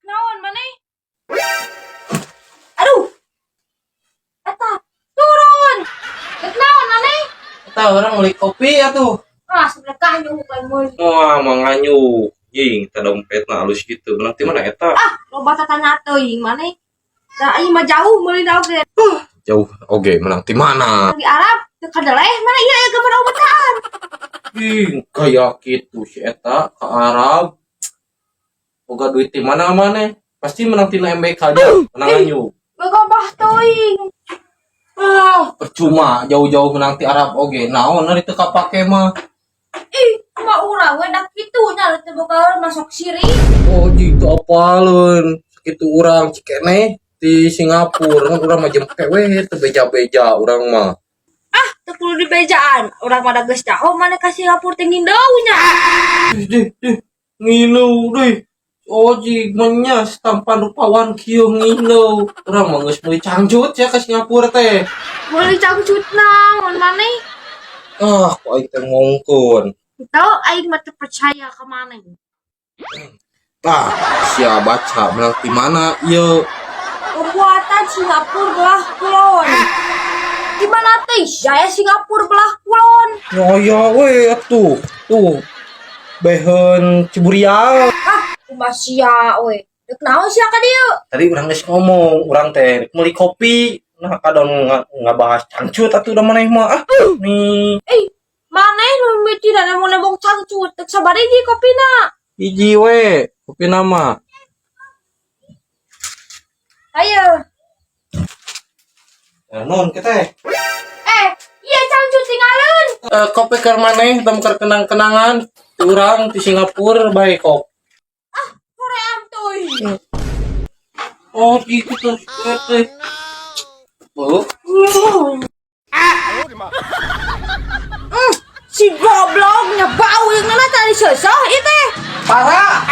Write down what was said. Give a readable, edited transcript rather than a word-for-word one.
Naon maneh? Aduh. Eta, turun. Naon maneh? Kita orang beli kopi atuh. Ah, sebelah kanyu bukan meuli. Wah, manganyu. Jing, ta dompetna halus gitu. Nanti mana eta? Ah, loba tatanya teuing maneh. Da ieu mah jauh meuli da oge. Jauh oge menang ti mana? Di Arab teu kadeleh mana ieu aya gambar obataan. Jing, kayak gitu si eta ke Arab. Boga duit ti mana maneh? Pasti menang tina MBK aja, menanganyu. Gagabah teuing. Percuma jauh-jauh menang ti Arab oge. Naon ari teu kapake mah? Ih, mah urang we da kitu nya teu bakal masuk siri. Oh, jitu apaleun. Sakitu urang cikene di Singapura, kan urang mah jempe we teu beja-beja urang mah. Ah, teu kudu dibejaan. Urang mah da geus jauh maneh ka Singapura teh ngindeu nya. Deh, ngineu deh. Oji menyas tampan rupawan kieu ngineu. Urang mah geus meuli cangcut ya ke Singapura teh. Meuli cangcut naon maneh? Ah, kok aing teh ngongkon. Tau aing mah teu percaya ka maneh. Tah, sia baca menang di mana ieu? Kebuatan Singapura belah kulon. Di mana teh saya Singapura belah kulon? Ya we atuh. Tuh. Behen Ciburial. Ah, kumaha sia we. Deuk naon sia ka dieu? Tadi urang geus ngomong, urang teh meuli kopi. Nah, kadon ngabahas cangcut atuh da maneh mah. Ah, nih. Maneh nu mimitiran mun nembong cangcut teu sabaraha kopina. Hiji we, kopi nama. Ayo. Non kita Iya cangcut tinggalin. kopi keur maneh dam keur kenang-kenangan urang di Singapura bae kok. Sore am teuy. Oh, gitu tuh. Teh. Oh, Si gobloknya bau yang mana tadi sesah itu. parah.